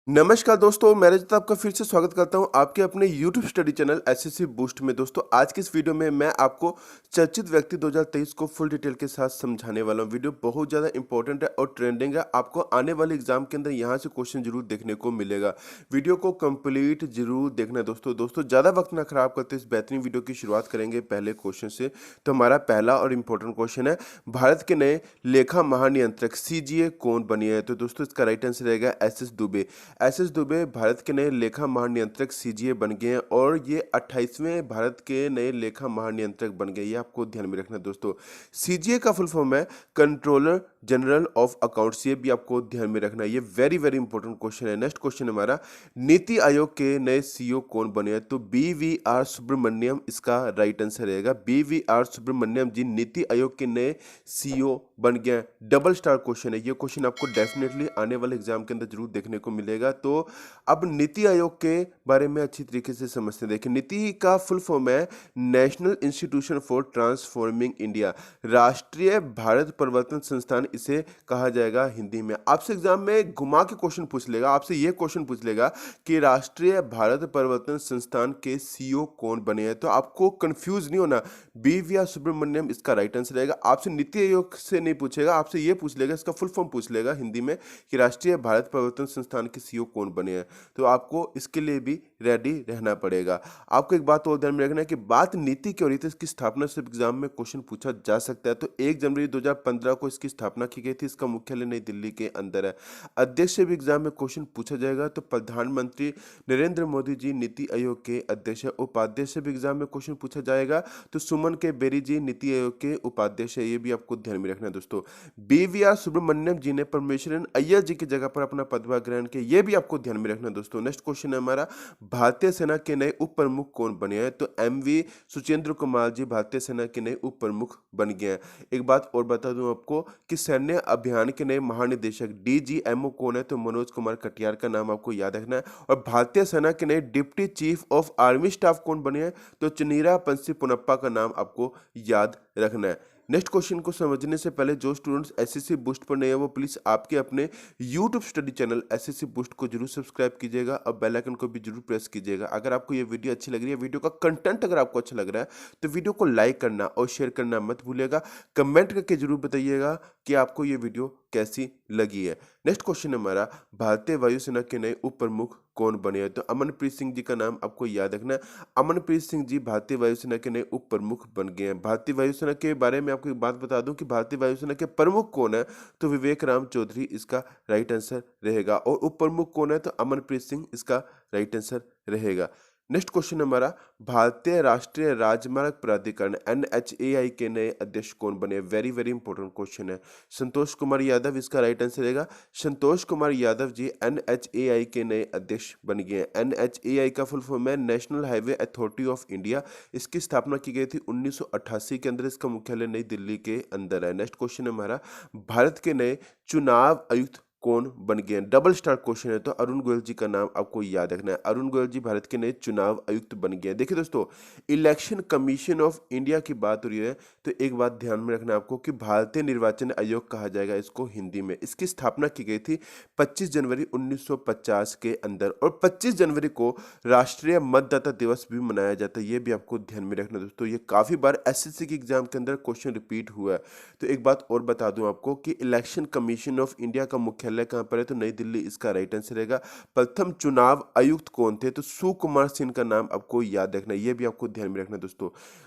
नमस्कार दोस्तों, मैं रजत आपका फिर से स्वागत करता हूं आपके अपने YouTube study channel SSC boost में। दोस्तों आज की इस वीडियो में मैं आपको चर्चित व्यक्ति 2023 को फुल डिटेल के साथ समझाने वाला हूं। वीडियो बहुत ज़्यादा इंपॉर्टेंट है और ट्रेंडिंग है। आपको आने वाले एग्जाम के अंदर यहां से क्वेश्चन जरूर देखने को मिलेगा। वीडियो को कंप्लीट जरूर देखना है दोस्तों ज़्यादा वक्त ना खराब करते इस बेहतरीन वीडियो की शुरुआत करेंगे पहले क्वेश्चन से। तो हमारा पहला और इम्पोर्टेंट क्वेश्चन है, भारत के नए लेखा महानियंत्रक सीजीए कौन बने हैं? तो दोस्तों इसका राइट आंसर रहेगा एसएस दुबे। एसएस दुबे भारत के नए लेखा महानियंत्रक सीजीए बन गए हैं और ये 28वें भारत के नए लेखा महानियंत्रक बन गए। ये आपको ध्यान में रखना है दोस्तों। सीजीए का फुल फॉर्म है कंट्रोलर जनरल ऑफ अकाउंट्स। ये भी आपको ध्यान में रखना है, ये वेरी वेरी इंपॉर्टेंट क्वेश्चन है। नेक्स्ट क्वेश्चन हमारा, नीति आयोग के नए सीईओ कौन बने हैं? तो बीवीआर सुब्रमण्यम इसका राइट आंसर रहेगा। बीवीआर सुब्रमण्यम जी नीति आयोग के नए सीईओ बन गए। डबल स्टार क्वेश्चन है, ये क्वेश्चन आपको डेफिनेटली आने वाले एग्जाम के अंदर जरूर देखने को मिलेगा। तो अब नीति आयोग के बारे में अच्छी तरीके से समझते हैं। देखिए, नीति का फुल फॉर्म है national institution for transforming India. राष्ट्रीय भारत परिवर्तन संस्थान इसे कहा जाएगा हिंदी में। आपसे एग्जाम में घुमा के क्वेश्चन पूछ लेगा, आपसे ये क्वेश्चन पूछ लेगा कि राष्ट्रीय भारत परिवर्तन संस्थान के सीईओ कौन बने हैं। तो आपको कंफ्यूज नहीं होना, बीवीआर सुब्रमण्यम इसका राइट आंसर रहेगा। आपसे नीति आयोग से नहीं पूछेगा, आपसे ये पूछ लेगा, इसका फुल फॉर्म पूछ लेगा हिंदी में कि राष्ट्रीय भारत परिवर्तन संस्थान के सीईओ कौन बने हैं। तो आपको इसके लिए भी रेडी रहना पड़ेगा। आपको एक बात और ध्यान में रखना है कि बात नीति की हो रही थी, इसकी स्थापना सिर्फ एग्जाम में क्वेश्चन पूछा जा सकता है। तो 1 जनवरी 2015 को इसकी स्थापना की गई थी। इसका मुख्यालय नई दिल्ली के अंदर है। अध्यक्ष से भी एग्जाम में क्वेश्चन पूछा जाएगा। तो प्रधानमंत्री नरेंद्र मोदी जी नीति आयोग के अध्यक्ष है। उपाध्यक्ष से भी एग्जाम में क्वेश्चन पूछा जाएगा। तो सुमन के बेरी जी नीति आयोग के उपाध्यक्ष है। ये भी आपको ध्यान में रखना है दोस्तों। बीवीआर सुब्रमण्यम जी ने परमेश्वरन अय्यर जी की जगह पर अपना पदभार ग्रहण किया। ये भी आपको ध्यान में रखना है दोस्तों। नेक्स्ट क्वेश्चन है हमारा, भारतीय सेना के नए उप प्रमुख कौन बने हैं? तो एमवी सुचेंद्र कुमार जी भारतीय सेना के नए उप प्रमुख बन गए हैं। एक बात और बता दूं आपको कि सैन्य अभियान के नए महानिदेशक डीजीएमओ कौन है? तो मनोज कुमार कटियार का नाम आपको याद रखना है। और भारतीय सेना के नए deputy chief of army staff कौन बने हैं? तो चनीरा पंसी पुनप्पा का नाम आपको याद रखना है। नेक्स्ट क्वेश्चन को समझने से पहले जो स्टूडेंट्स एसएससी बूस्ट पर नए हैं वो प्लीज आपके अपने YouTube study channel SSC boost को जरूर सब्सक्राइब कीजिएगा और बेल आइकन को भी जरूर प्रेस कीजिएगा। अगर आपको ये वीडियो अच्छी लग रही है, वीडियो का कंटेंट अगर आपको अच्छा लग रहा है तो वीडियो को लाइक करना और शेयर करना मत भूलिएगा। कमेंट करके जरूर बताइएगा कि आपको ये वीडियो कैसी लगी है। नेक्स्ट क्वेश्चन हमारा, भारतीय वायुसेना के नए उप प्रमुख कौन बने हैं? तो अमनप्रीत सिंह जी का नाम आपको याद रखना है। अमनप्रीत सिंह जी भारतीय वायुसेना के नए उप प्रमुख बन गए हैं। भारतीय वायुसेना के बारे में आपको एक बात बता दूं कि भारतीय वायुसेना के प्रमुख कौन है? तो विवेक राम चौधरी इसका राइट आंसर रहेगा। और उप प्रमुख कौन है? तो अमनप्रीत सिंह इसका राइट आंसर रहेगा। नेक्स्ट क्वेश्चन हमारा, भारतीय राष्ट्रीय राजमार्ग प्राधिकरण एनएचएआई के नए अध्यक्ष कौन बने? वेरी वेरी इंपॉर्टेंट क्वेश्चन है। संतोष कुमार यादव इसका राइट आंसर रहेगा। संतोष कुमार यादव जी एनएचएआई के नए अध्यक्ष बन गए हैं। एनएचएआई का फुल फॉर्म है national highway authority of India. इसकी स्थापना की गई थी 1988 के अंदर। इसका मुख्यालय नई दिल्ली के अंदर है। नेक्स्ट क्वेश्चन हमारा, भारत के नए चुनाव आयुक्त कौन बन गए हैं? डबल स्टार क्वेश्चन है, तो अरुण गोयल जी का नाम आपको याद रखना है। अरुण गोयल जी भारत के नए चुनाव आयुक्त बन गए हैं। देखिए दोस्तों, इलेक्शन कमीशन ऑफ इंडिया की बात हो रही है तो एक बात ध्यान में रखना है आपको कि भारतीय निर्वाचन आयोग कहा जाएगा इसको हिंदी में। इसकी स्थापना की गई थी 25 जनवरी 1950 के अंदर और 25 जनवरी को राष्ट्रीय मतदाता दिवस भी मनाया जाता है। ये भी आपको ध्यान में रखना दोस्तों। ये काफी बार एसएससी के एग्जाम के अंदर क्वेश्चन रिपीट हुआ है। तो एक बात और बता दूं आपको कि इलेक्शन कमीशन ऑफ इंडिया का मुख्यालय कहां पर है? तो नई दिल्ली इसका राइट आंसर रहेगा। प्रथम चुनाव आयुक्त कौन थे? तो सुकुमार सिंह का नाम आपको याद रखना है। ये भी आपको ध्यान में रखना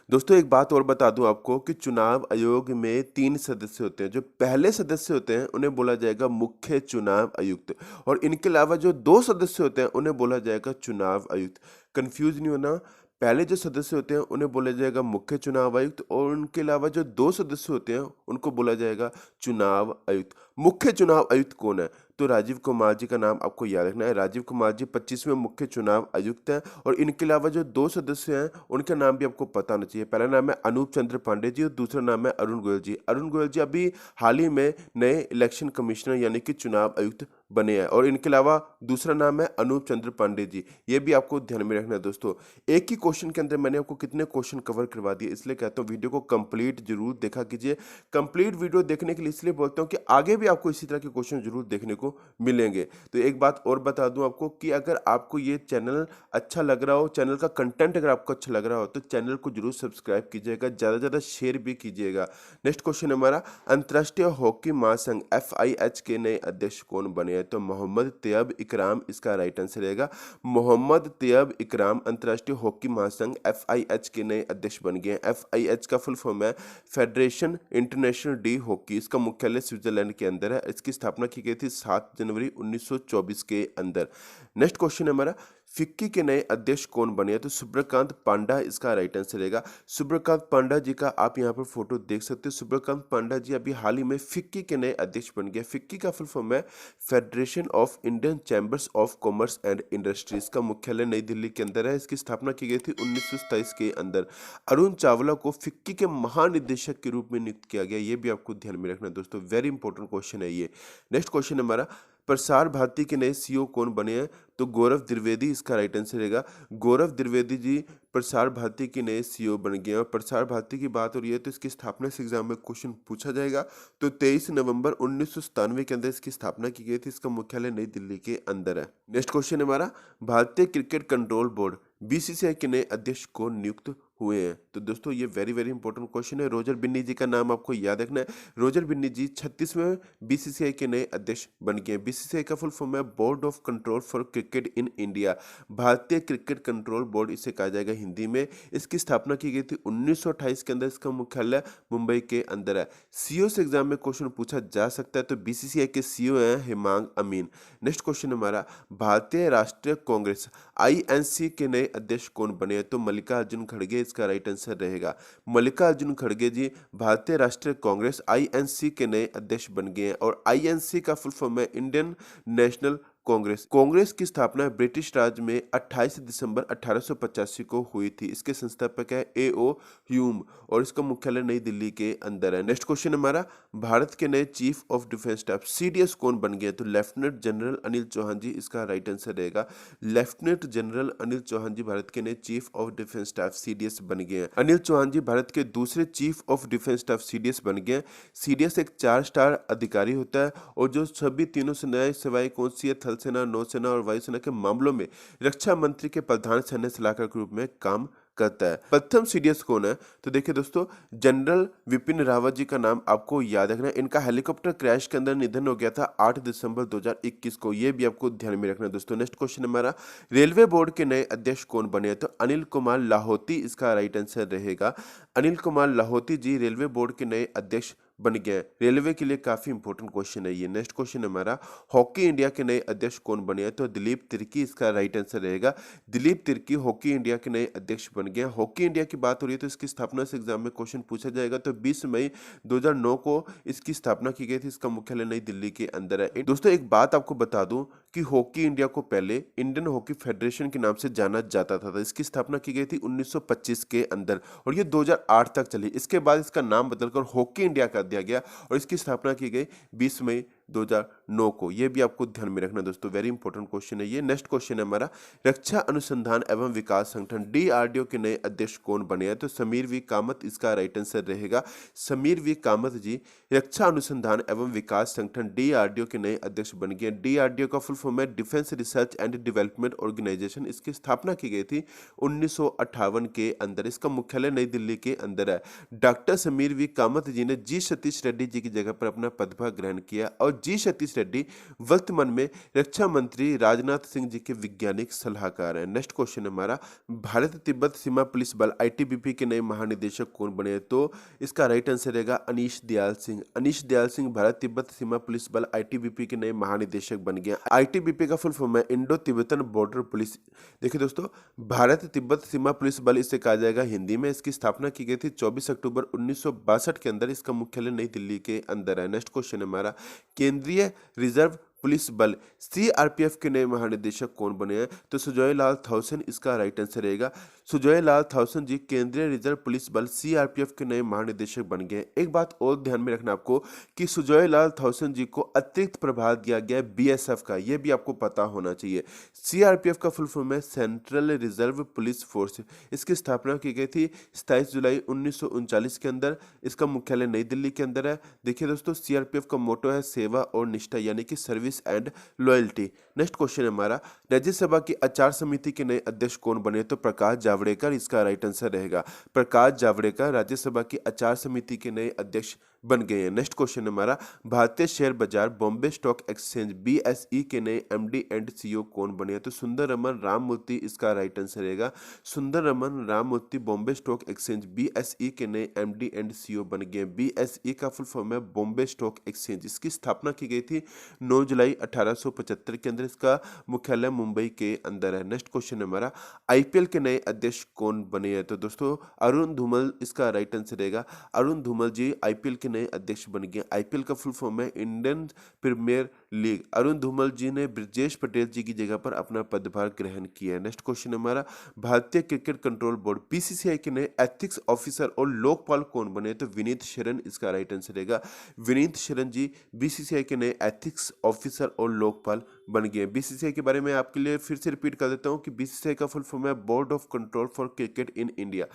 दोस्तों एक बात और बता दूं आपको कि चुनाव आयोग में 3 सदस्य होते हैं। जो पहले सदस्य होते हैं उन्हें बोला जाएगा मुख्य चुनाव आयुक्त और इनके अलावा जो 2 सदस्य होते हैं उन्हें बोला जाएगा चुनाव आयुक्त। कंफ्यूज नहीं होना, पहले जो सदस्य होते हैं उन्हें बोला जाएगा मुख्य चुनाव आयुक्त और उनके अलावा जो 2 सदस्य होते हैं उनको बोला जाएगा चुनाव आयुक्त। मुख्य चुनाव आयुक्त कौन है? तो राजीव कुमार जी का नाम आपको याद रखना है। राजीव कुमार जी 25वें मुख्य चुनाव आयुक्त हैं और इनके अलावा जो 2 सदस्य हैं उनका नाम भी आपको पता होना चाहिए। पहला नाम है अनूप चंद्र पांडे जी और दूसरा नाम है अरुण गोयल जी। अरुण गोयल जी अभी हाल ही में नए इलेक्शन कमिश्नर यानी कि चुनाव आयुक्त बने हैं। और इनके अलावा दूसरा नाम है अनूप चंद्र पांडे जी, ये भी आपको ध्यान में रखना है दोस्तों। एक ही क्वेश्चन के अंदर मैंने आपको कितने क्वेश्चन कवर करवा दिए, इसलिए कहता हूँ वीडियो को कंप्लीट जरूर देखा कीजिए। कंप्लीट वीडियो देखने के लिए इसलिए बोलता हूँ कि आगे भी आपको इसी तरह के क्वेश्चन जरूर देखने को मिलेंगे। तो एक बात और बता दूं आपको कि अगर आपको ये चैनल अच्छा लग रहा हो, चैनल का कंटेंट अगर आपको अच्छा लग रहा हो, तो चैनल को जरूर सब्सक्राइब कीजिएगा, ज़्यादा से ज़्यादा शेयर भी कीजिएगा। नेक्स्ट क्वेश्चन हमारा, अंतर्राष्ट्रीय हॉकी महासंघ FIH के नए अध्यक्ष कौन बने हैं? तो मोहम्मद तैयब इकराम इसका राइट आंसर रहेगा। मोहम्मद तैयब इकराम अंतर्राष्ट्रीय हॉकी महासंघ FIH के नए अध्यक्ष बन गए हैं। FIH का फुल फॉर्म है फेडरेशन इंटरनेशनल डी हॉकी। इसका मुख्यालय स्विट्जरलैंड के अंदर है। इसकी स्थापना की गई थी 7 जनवरी 1924 के अंदर। नेक्स्ट क्वेश्चन है हमारा, फिक्की के नए अध्यक्ष कौन बने हैं? तो सुब्रकांत पांडा इसका राइट आंसर रहेगा। सुब्रकांत पांडा जी का आप यहाँ पर फोटो देख सकते हो। सुब्रकांत पांडा जी अभी हाल ही में फिक्की के नए अध्यक्ष बन गए। फिक्की का फुल फॉर्म है federation of Indian chambers of commerce and industries. का मुख्यालय नई दिल्ली के अंदर है। इसकी स्थापना की गई थी 1927 के अंदर। अरुण चावला को फिक्की के महानिदेशक के रूप में नियुक्त किया गया, ये भी आपको ध्यान में रखना दोस्तों, वेरी इंपॉर्टेंट क्वेश्चन है ये। नेक्स्ट क्वेश्चन हमारा, प्रसार भारती के नए CEO कौन बने हैं? तो गौरव द्विवेदी इसका राइट आंसर रहेगा। गौरव द्विवेदी जी प्रसार भारती के नए CEO बन गए हैं। और प्रसार भारती की बात हो रही है तो इसकी स्थापना से एग्जाम में क्वेश्चन पूछा जाएगा। तो 23 नवंबर 1997 के अंदर इसकी स्थापना की गई थी। इसका मुख्यालय नई दिल्ली के अंदर है। नेक्स्ट क्वेश्चन हमारा, भारतीय क्रिकेट कंट्रोल बोर्ड BCCI के नए अध्यक्ष को नियुक्त हुए हैं? तो दोस्तों ये वेरी इंपॉर्टेंट क्वेश्चन है। रोजर बिन्नी जी का नाम आपको याद रखना है। रोजर बिन्नी जी 36वें BCCI के नए अध्यक्ष बन गए। BCCI का फुल फॉर्म है board of control for cricket in India. भारतीय क्रिकेट कंट्रोल बोर्ड इसे कहा जाएगा हिंदी में। इसकी स्थापना की गई थी 1928 के अंदर। इसका मुख्यालय मुंबई के अंदर है। CEO से एग्जाम में क्वेश्चन पूछा जा सकता है। तो BCCI के CEO हैं हेमांग अमीन। नेक्स्ट क्वेश्चन हमारा, भारतीय राष्ट्रीय कांग्रेस INC के नए अध्यक्ष कौन बने हैं? तो मल्लिकार्जुन खड़गे इसका राइट आंसर रहेगा। मल्लिकार्जुन खड़गे जी भारतीय राष्ट्रीय कांग्रेस INC के नए अध्यक्ष बन गए हैं। और INC का फुल फॉर्म है इंडियन नेशनल कांग्रेस। कांग्रेस की स्थापना ब्रिटिश राज में 28 दिसंबर 1885 को हुई थी। इसके संस्थापक है AO ह्यूम और इसका मुख्यालय नई दिल्ली के अंदर है। नेक्स्ट क्वेश्चन हमारा, भारत के नए chief of defence staff CDS कौन बन गए? तो लेफ्टिनेंट जनरल अनिल चौहान जी इसका राइट आंसर रहेगा। लेफ्टिनेंट जनरल अनिल चौहान जी भारत के नए chief of defence staff CDS बन गए हैं। अनिल चौहान जी भारत के दूसरे chief of defence staff CDS बन गए हैं। CDS एक 4 स्टार अधिकारी होता है और जो सभी तीनों सेनाएं सेवाएं कौन सी है, थल सेना, नौसेना और वायुसेना के मामलों में रक्षा मंत्री के प्रधान सैन्य सलाहकार के रूप में काम करता है। प्रथम CDS कौन है? तो देखिए दोस्तों, जनरल विपिन रावत जी का नाम आपको याद रखना है। इनका हेलीकॉप्टर क्रैश के अंदर निधन हो गया था 8 दिसंबर 2021 को, ये भी आपको ध्यान में रखना है दोस्तों। नेक्स्ट क्वेश्चन हमारा, रेलवे बोर्ड के नए अध्यक्ष कौन बने हैं? तो अनिल कुमार लाहौती इसका राइट आंसर रहेगा। अनिल कुमार लाहौती जी रेलवे बोर्ड के नए अध्यक्ष बन गए। रेलवे के लिए काफी इंपॉर्टेंट क्वेश्चन है ये। नेक्स्ट क्वेश्चन हमारा, हॉकी इंडिया के नए अध्यक्ष कौन बने हैं? तो दिलीप तिर्की इसका राइट आंसर रहेगा। दिलीप तिर्की हॉकी इंडिया के नए अध्यक्ष बन गए। हॉकी इंडिया की बात हो रही है तो इसकी स्थापना से एग्जाम में क्वेश्चन पूछा जाएगा। तो 20 मई 2009 को इसकी स्थापना की गई थी। इसका मुख्यालय नई दिल्ली के अंदर है। दोस्तों एक बात आपको बता दूं कि हॉकी इंडिया को पहले इंडियन हॉकी फेडरेशन के नाम से जाना जाता था। इसकी स्थापना की गई थी 1925 के अंदर और ये 2008 तक चली। इसके बाद इसका नाम बदलकर हॉकी इंडिया कर दिया गया और इसकी स्थापना की गई 20 मई 2009 को। ये भी आपको ध्यान में रखना दोस्तों, वेरी इंपॉर्टेंट क्वेश्चन है ये। नेक्स्ट क्वेश्चन है हमारा, रक्षा अनुसंधान एवं विकास संगठन DRDO के नए अध्यक्ष कौन बने हैं? तो समीर वी कामत इसका राइट आंसर रहेगा। समीर वी कामत जी रक्षा अनुसंधान एवं विकास संगठन DRDO के नए अध्यक्ष बन गए। DRDO का फुल फॉर्म है defence research and development organisation. इसकी स्थापना की गई थी 1958 के अंदर। इसका मुख्यालय नई दिल्ली के अंदर है। डॉक्टर समीर वी कामत जी ने G सतीश रेड्डी जी की जगह पर अपना पदभार ग्रहण किया और G सतीश रेड्डी वर्तमान में रक्षा मंत्री राजनाथ सिंह जी के वैज्ञानिक सलाहकार हैं। नेक्स्ट क्वेश्चन हमारा, भारत तिब्बत सीमा पुलिस बल ITBP के नए महानिदेशक कौन बने? तो इसका राइट आंसर रहेगा अनीश दयाल सिंह। अनीश दयाल सिंह भारत तिब्बत सीमा पुलिस बल ITBP के नए महानिदेशक बन गए। ITBP का फुल फॉर्म है इंडो तिब्बतन बॉर्डर पुलिस। देखिए दोस्तों, भारत तिब्बत सीमा पुलिस बल इसे कहा जाएगा हिंदी में। इसकी स्थापना की गई थी 24 अक्टूबर 1962 के अंदर। इसका मुख्यालय नई दिल्ली के अंदर है। नेक्स्ट क्वेश्चन हमारा, केंद्रीय रिजर्व पुलिस बल CRPF के नए महानिदेशक कौन बने हैं? तो सुजॉय लाल थाउसेन इसका राइट आंसर रहेगा। सुजॉय लाल थाउसेन जी केंद्रीय रिजर्व पुलिस बल सीआरपीएफ के नए महानिदेशक बन गए। एक बात और ध्यान में रखना आपको कि सुजॉय लाल थाउसेन जी को अतिरिक्त प्रभार दिया गया है बीएसएफ का, यह भी आपको पता होना चाहिए। सीआरपीएफ का फुल फॉर्म है सेंट्रल रिजर्व पुलिस फोर्स। इसकी स्थापना की गई थी 27 जुलाई 1939 के अंदर। इसका मुख्यालय नई दिल्ली के अंदर है। देखिए दोस्तों, सीआरपीएफ का मोटो है सेवा और निष्ठा, यानी कि service and loyalty. Next question है हमारा, राज्यसभा की आचार समिति के नए अध्यक्ष कौन बने? तो प्रकाश जावड़ेकर इसका राइट आंसर रहेगा। प्रकाश जावड़ेकर राज्यसभा की आचार समिति के नए अध्यक्ष बन गए हैं। नेक्स्ट क्वेश्चन हमारा, भारतीय शेयर बाजार बॉम्बे स्टॉक एक्सचेंज बीएसई के नए एमडी एंड सीईओ कौन बने हैं? तो सुंदर रमन राममूर्ति इसका राइट आंसर रहेगा। Sundar Raman Ramamurthy Bombay stock exchange BSE के नए एमडी एंड सीईओ बन गए। बीएसई का फुल फॉर्म है बॉम्बे स्टॉक एक्सचेंज। इसकी स्थापना की गई थी 9 जुलाई 1875 के अंदर। इसका मुख्यालय मुंबई के अंदर है। नेक्स्ट क्वेश्चन हमारा, आईपीएल के नए अध्यक्ष कौन बने हैं? तो दोस्तों अरुण धूमल इसका राइट आंसर रहेगा। अरुण धूमल जी आईपीएल के नए अध्यक्ष बन गए। आईपीएल का फुल फॉर्म है Indian Premier League. Arun Dhumal ji ने ब्रजेश पटेल जी की जगह पर अपना पदभार ग्रहण किया है। नेक्स्ट क्वेश्चन हमारा, भारतीय क्रिकेट कंट्रोल बोर्ड बीसीसीआई के नए एथिक्स ऑफिसर और लोकपाल कौन बने? तो विनीत शरण इसका राइट आंसर रहेगा। विनीत शरण जी बीसीसीआई के नए एथिक्स ऑफिसर और लोकपाल बन गए। बीसीसीआई के बारे में आपके लिए फिर से रिपीट कर देता हूं कि बीसीसीआई का फुल फॉर्म है board of control for cricket in India.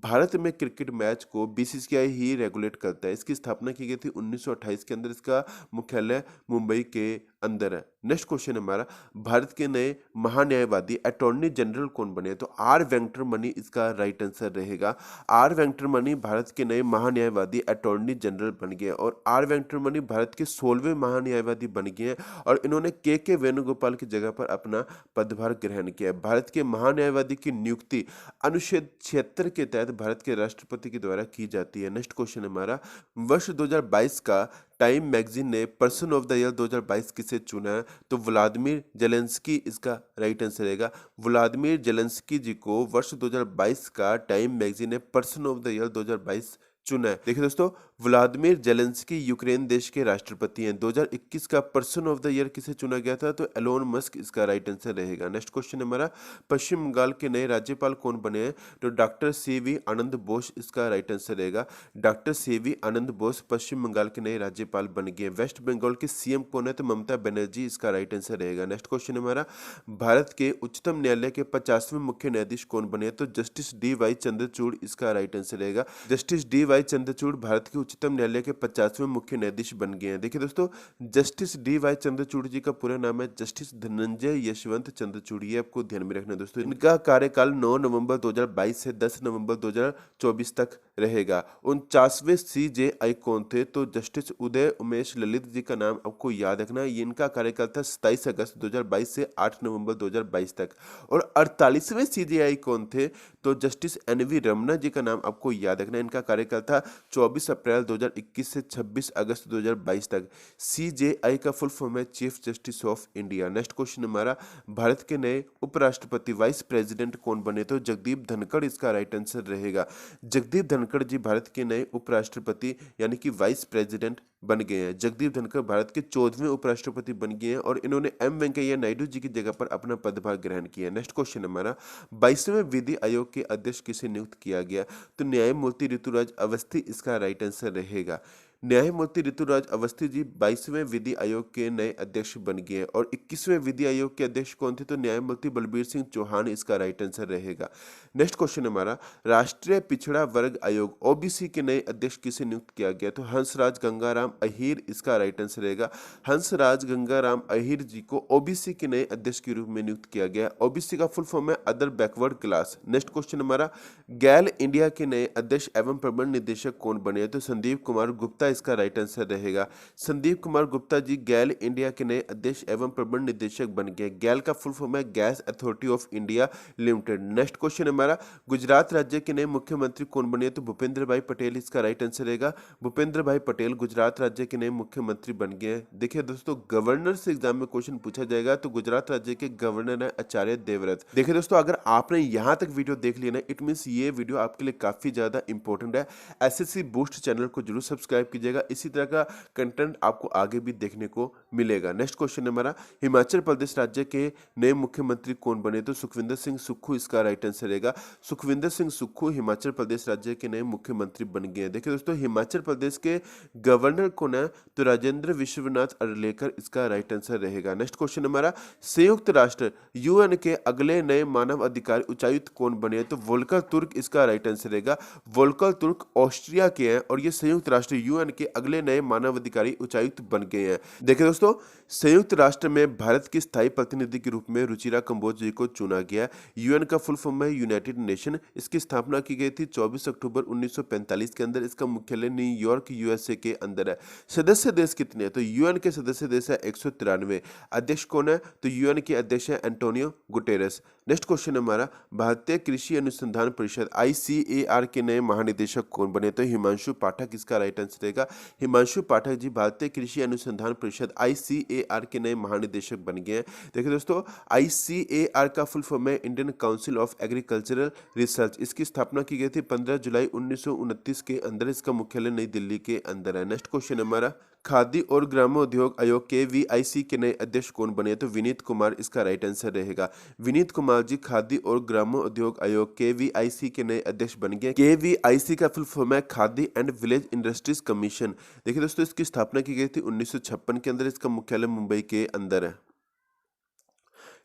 Bharat में क्रिकेट मैच को बीसीसीआई ही रेगुलेट करता है। इसकी स्थापना की गई थी 1928 के अंदर। इसका मुख्यालय मुंबई के अंदर है। नेक्स्ट क्वेश्चन हमारा, भारत के नए महान्यायवादी अटॉर्नी जनरल कौन बने? तो आर वेंकटरमणि इसका राइट आंसर रहेगा। आर वेंकटरमणि भारत के नए महान्यायवादी अटॉर्नी जनरल बन गए और आर वेंकटरमणि भारत के 16वें महान्यायवादी बन गए हैं और इन्होंने के वेणुगोपाल की जगह पर अपना पदभार ग्रहण किया। भारत के महान्यायवादी की नियुक्ति अनुच्छेद 76 के तहत भारत के राष्ट्रपति के द्वारा की जाती है। नेक्स्ट क्वेश्चन हमारा, वर्ष 2022 का टाइम मैगजीन ने पर्सन ऑफ द ईयर 2022 किसे चुना है? तो व्लादिमीर जेलेंस्की इसका राइट आंसर रहेगा। व्लादिमीर जेलेंस्की जी को वर्ष 2022 का टाइम मैगजीन ने पर्सन ऑफ द ईयर 2022 चुना है। देखिए दोस्तों, व्लादिमीर जेलेंस्की यूक्रेन देश के राष्ट्रपति हैं। 2021 का पर्सन ऑफ द ईयर किसे चुना गया था? तो एलोन मस्क इसका राइट आंसर रहेगा। नेक्स्ट क्वेश्चन हमारा, पश्चिम बंगाल के नए राज्यपाल कौन बने हैं? तो डॉक्टर सीवी आनंद बोस इसका राइट आंसर रहेगा। डॉक्टर सीवी आनंद बोस पश्चिम बंगाल के नए राज्यपाल बन गए। वेस्ट बंगाल के सीएम कौन है? तो ममता बनर्जी इसका राइट आंसर रहेगा। नेक्स्ट क्वेश्चन हमारा, भारत के उच्चतम न्यायालय के 50वें मुख्य न्यायाधीश कौन बने? तो जस्टिस डी.वाई. चंद्रचूड़ इसका राइट आंसर रहेगा। Justice D Y. चंद्रचूड़ भारत के उच्चतम न्यायालय के 50वें मुख्य न्यायाधीश बन गए हैं। देखिए दोस्तों, जस्टिस डी.वाई. चंद्रचूड़ जी का पूरा नाम है जस्टिस धनंजय यशवंत चंद्रचूड़। ये आपको ध्यान में रखना है दोस्तों। इनका कार्यकाल 9 नवंबर 2022 से 10 नवंबर 2024 तक रहेगा। 49वें सीजेआई कौन थे? तो जस्टिस उदय उमेश ललित जी का नाम आपको याद रखना है। इनका कार्यकाल था 27 अगस्त 2022 से 8 नवंबर 2022 तक। और 48वें सीजेआई कौन थे? तो जस्टिस एन.वी. रमना जी का नाम आपको याद रखना है। इनका कार्यकाल था 24 अप्रैल 2021 से 26 अगस्त 2022 तक। सीजेआई का फुल फॉर्म है chief justice of India. Next question हमारा, भारत के नए उपराष्ट्रपति वाइस प्रेसिडेंट कौन बने? तो जगदीप धनखड़ इसका राइट आंसर रहेगा। जगदीप धनखड़ जी भारत के नए उपराष्ट्रपति यानी कि वाइस प्रेसिडेंट बन गए हैं। जगदीप धनखड़ भारत के 14वें उपराष्ट्रपति बन गए हैं और इन्होंने एम वेंकैया नायडू जी की जगह पर अपना पदभार ग्रहण किया। नेक्स्ट क्वेश्चन हमारा, 22वें विधि आयोग के अध्यक्ष किसे नियुक्त किया गया? तो न्यायमूर्ति ऋतुराज अवस्थी इसका राइट आंसर रहेगा। न्यायमूर्ति ऋतुराज अवस्थी जी 22वें विधि आयोग के नए अध्यक्ष बन गए और 21वें विधि आयोग के अध्यक्ष कौन थे? तो न्यायमूर्ति बलबीर सिंह चौहान इसका राइट आंसर रहेगा। नेक्स्ट क्वेश्चन हमारा, राष्ट्रीय पिछड़ा वर्ग आयोग ओबीसी के नए अध्यक्ष किसे नियुक्त किया गया? तो हंसराज गंगाराम अहीर इसका राइट आंसर रहेगा। हंसराज गंगाराम अहीर जी को ओबीसी के नए अध्यक्ष के रूप में नियुक्त किया गया। ओबीसी का फुल फॉर्म है other backward class. Next question हमारा, गैल इंडिया के नए अध्यक्ष एवं प्रबंध निदेशक कौन बने? तो संदीप कुमार गुप्ता इसका राइट आंसर रहेगा। संदीप कुमार गुप्ता जी गैल इंडिया के नए अध्यक्ष एवं प्रबंध निदेशक बन गए। गैल का फुल फॉर्म है gas authority of India limited. Next question हमारा, गुजरात राज्य के नए मुख्यमंत्री कौन बने? तो भूपेंद्र भाई पटेल इसका राइट आंसर रहेगा। भूपेंद्र भाई पटेल गुजरात राज्य के नए मुख्यमंत्री बन गए। देखिए दोस्तों, गवर्नर से एग्जाम में क्वेश्चन पूछा जाएगा तो गुजरात राज्य के गवर्नर है आचार्य देवव्रत। देखिए दोस्तों, अगर आपने यहाँ तक वीडियो देख लिया ना, इट मीन्स ये वीडियो आपके लिए काफी ज्यादा इंपॉर्टेंट है। एसएससी बूस्ट चैनल को जरूर सब्सक्राइब कीजिए। कीजिएगा। इसी तरह का कंटेंट आपको आगे भी देखने को मिलेगा। नेक्स्ट क्वेश्चन है हमारा, हिमाचल प्रदेश राज्य के नए मुख्यमंत्री कौन बने? तो सुखविंदर सिंह सुक्खू इसका राइट आंसर रहेगा। सुखविंदर सिंह सुक्खू हिमाचल प्रदेश राज्य के नए मुख्यमंत्री बन गए हैं। देखिए दोस्तों, हिमाचल प्रदेश के गवर्नर कौन है? तो राजेंद्र विश्वनाथ अर्लेकर इसका राइट आंसर रहेगा। नेक्स्ट क्वेश्चन हमारा, संयुक्त राष्ट्र यूएन के अगले नए मानव अधिकार उच्चायुक्त कौन बने हैं? तो वोल्कर तुर्क इसका राइट आंसर रहेगा। वोल्कर तुर्क ऑस्ट्रिया के हैं और ये संयुक्त राष्ट्र यूएन के अगले नए मानव अधिकारी उच्चायुक्त बन गए हैं। देखिए दोस्तों, संयुक्त राष्ट्र में भारत की स्थायी प्रतिनिधि के रूप में रुचिरा कंबोज जी को चुना गया। यूएन का फुल फॉर्म है यूनाइटेड नेशन। इसकी स्थापना की गई थी 24 अक्टूबर 1945 के अंदर। इसका मुख्यालय न्यूयॉर्क यूएसए के अंदर है। सदस्य देश कितने हैं? तो यूएन के सदस्य देश है 193। अध्यक्ष कौन है? तो यूएन के अध्यक्ष है एंटोनियो गुटेरेस। नेक्स्ट क्वेश्चन हमारा, भारतीय कृषि अनुसंधान परिषद ICAR के नए महानिदेशक कौन बने? तो हिमांशु पाठक इसका राइट आंसर रहेगा। हिमांशु पाठक जी भारतीय कृषि अनुसंधान परिषद ICAR के नए महानिदेशक बन गए हैं। देखिए दोस्तों, ICAR का फुल फॉर्म है Indian council of agricultural research. इसकी स्थापना की गई थी 15 जुलाई 1929 के अंदर। इसका मुख्यालय नई दिल्ली के अंदर है। नेक्स्ट क्वेश्चन हमारा, खादी और ग्रामोद्योग आयोग KVIC के नए अध्यक्ष कौन बने? तो विनीत कुमार इसका राइट आंसर रहेगा। विनीत कुमार जी खादी और ग्रामोद्योग आयोग KVIC के नए अध्यक्ष बन गए। KVIC का फुल फॉर्म है khadi and village industries commission. देखिए दोस्तों, इसकी स्थापना की गई थी 1956 के अंदर। इसका मुख्यालय मुंबई के अंदर है।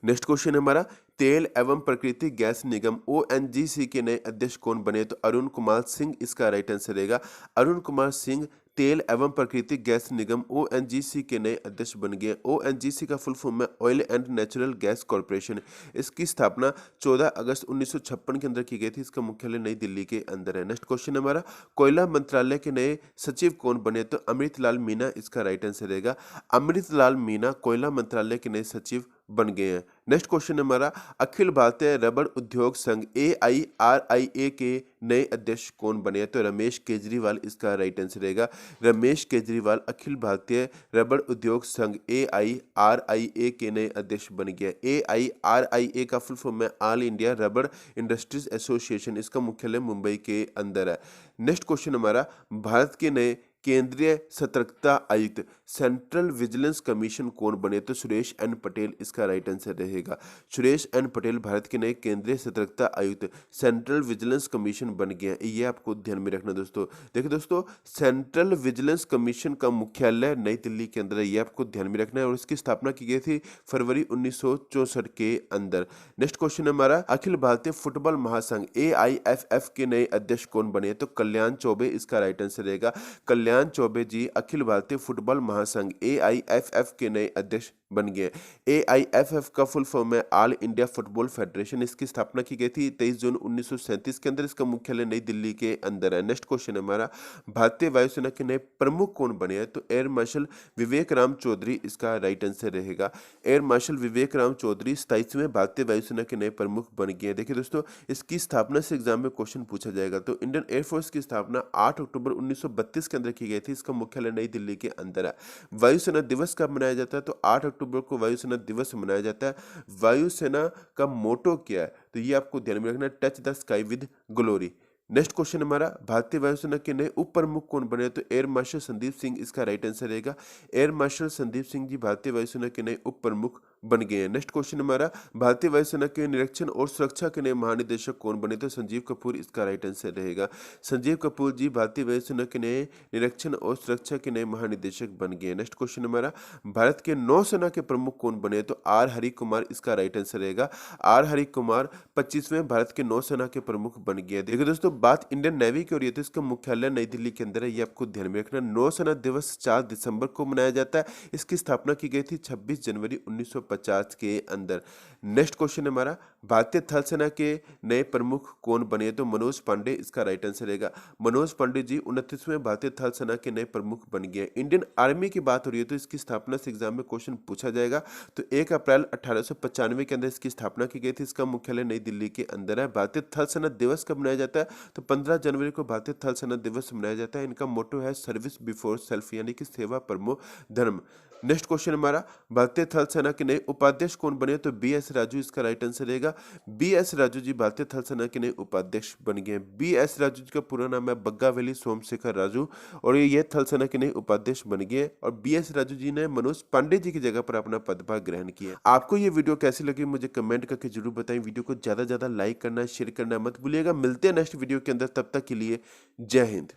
नेक्स्ट क्वेश्चन हमारा, तेल एवं प्राकृतिक गैस निगम ONGC के नए अध्यक्ष कौन बने? तो अरुण कुमार सिंह इसका राइट आंसर रहेगा। अरुण कुमार सिंह तेल एवं प्राकृतिक गैस निगम ONGC के नए अध्यक्ष बन गए। ONGC का फुल फॉर्म है oil and natural gas corporation. इसकी स्थापना 14 अगस्त 1956 के अंदर की गई थी। इसका मुख्यालय नई दिल्ली के अंदर है। नेक्स्ट क्वेश्चन हमारा, कोयला मंत्रालय के नए सचिव कौन बने? तो अमृतलाल मीना इसका राइट आंसर रहेगा। अमृतलाल मीना कोयला मंत्रालय के नए सचिव बन गए हैं। नेक्स्ट क्वेश्चन हमारा, अखिल भारतीय रबड़ उद्योग संघ AIRIA के नए अध्यक्ष कौन बने? तो रमेश केजरीवाल इसका राइट आंसर रहेगा। रमेश केजरीवाल अखिल भारतीय रबड़ उद्योग संघ AIRIA के नए अध्यक्ष बन गया। AIRIA का फुल फॉर्म है ऑल इंडिया रबड़ इंडस्ट्रीज एसोसिएशन। इसका मुख्यालय मुंबई के अंदर है। नेक्स्ट क्वेश्चन हमारा, भारत के नए केंद्रीय सतर्कता आयुक्त सेंट्रल विजिलेंस कमीशन कौन बने? तो सुरेश एन पटेल इसका राइट आंसर रहेगा। सुरेश एन पटेल भारत के नए केंद्रीय सतर्कता आयुक्त सेंट्रल विजिलेंस कमीशन बन गए हैं। ये आपको ध्यान में रखना दोस्तों। देखिए दोस्तों, सेंट्रल विजिलेंस कमीशन का मुख्यालय नई दिल्ली के अंदर है। ये आपको ध्यान में रखना है और इसकी स्थापना की गई थी फरवरी 1964 के अंदर। नेक्स्ट क्वेश्चन हमारा, अखिल भारतीय फुटबॉल महासंघ AIFF के नए अध्यक्ष कौन बने? तो कल्याण चौबे इसका राइट आंसर रहेगा। कल्याण चौबे जी अखिल भारतीय फुटबॉल महासंघ AIFF के नए अध्यक्ष बन गए। AIFF का फुल फॉर्म है ऑल इंडिया फुटबॉल फेडरेशन। इसकी स्थापना की गई थी 23 जून 1937 के अंदर। इसका मुख्यालय नई दिल्ली के अंदर है। नेक्स्ट क्वेश्चन हमारा, भारतीय वायुसेना के नए प्रमुख कौन बने हैं? तो एयर मार्शल विवेक राम चौधरी इसका राइट आंसर रहेगा। एयर मार्शल विवेक राम चौधरी 27वें भारतीय वायुसेना के नए प्रमुख बन गए हैं। देखिए दोस्तों, इसकी स्थापना से एग्जाम में क्वेश्चन पूछा जाएगा। तो इंडियन एयरफोर्स की स्थापना 8 अक्टूबर 1932 के अंदर की गई थी। इसका मुख्यालय नई दिल्ली के अंदर है। वायुसेना दिवस कब मनाया जाता है? तो 8 अक्टूबर को वायुसेना दिवस मनाया जाता है। वायुसेना का मोटो क्या है? तो ये आपको ध्यान में रखना है, touch the sky with glory. Next question हमारा, भारतीय वायुसेना के नए उप प्रमुख कौन बने? तो एयर मार्शल संदीप सिंह इसका राइट आंसर रहेगा। एयर मार्शल संदीप सिंह जी भारतीय वायुसेना के नए उप प्रमुख बन गए हैं। नेक्स्ट क्वेश्चन हमारा, भारतीय वायुसेना के निरीक्षण और सुरक्षा के नए महानिदेशक कौन बने? तो संजीव कपूर इसका राइट आंसर रहेगा। संजीव कपूर जी भारतीय वायुसेना के नए निरीक्षण और सुरक्षा के नए महानिदेशक बन गए। नेक्स्ट क्वेश्चन हमारा, भारत के नौसेना के प्रमुख कौन बने? तो आर हरि कुमार इसका राइट आंसर रहेगा। आर हरि कुमार 25वें भारत के नौसेना के प्रमुख बन गए। देखिए दोस्तों, बात इंडियन नेवी की हो रही है तो इसका मुख्यालय नई दिल्ली के अंदर है। ये आपको ध्यान में रखना। नौसेना दिवस 4 दिसंबर को मनाया जाता है। इसकी स्थापना की गई थी 26 जनवरी 1950 के अंदर। नेक्स्ट क्वेश्चन हमारा, भारतीय थल सेना के नए प्रमुख कौन बने? तो मनोज पांडे इसका राइट आंसर रहेगा। मनोज पांडे जी 29वें भारतीय थल सेना के नए प्रमुख बन गए। इंडियन आर्मी की बात हो रही है तो इसकी स्थापना से एग्जाम में क्वेश्चन पूछा जाएगा। तो 1 अप्रैल 1895 के अंदर इसकी स्थापना की गई थी। इसका मुख्यालय नई दिल्ली के अंदर है। भारतीय थल सेना दिवस कब मनाया जाता है? तो 15 जनवरी को भारतीय थल सेना दिवस मनाया जाता है। इनका मोटो है सर्विस बिफोर सेल्फ, यानी कि सेवा परमो धर्म। नेक्स्ट क्वेश्चन हमारा, भारतीय थल सेना के नए उपाध्यक्ष कौन बने? तो BS राजू इसका राइट आंसर रहेगा। बी एस राजू जी भारतीय थल सेना के नए उपाध्यक्ष बन गए। बी एस राजू जी का पूरा नाम है बग्गा वैली सोमशेखर राजू और ये थल सेना के नए उपाध्यक्ष बन गए। और बी एस राजू जी ने मनोज पांडे जी की जगह पर अपना पदभार ग्रहण किया। आपको ये वीडियो कैसी लगी मुझे कमेंट करके जरूर बताएं। वीडियो को ज्यादा लाइक करना, शेयर करना मत भूलिएगा। मिलते हैं नेक्स्ट वीडियो के अंदर, तब तक के लिए जय हिंद।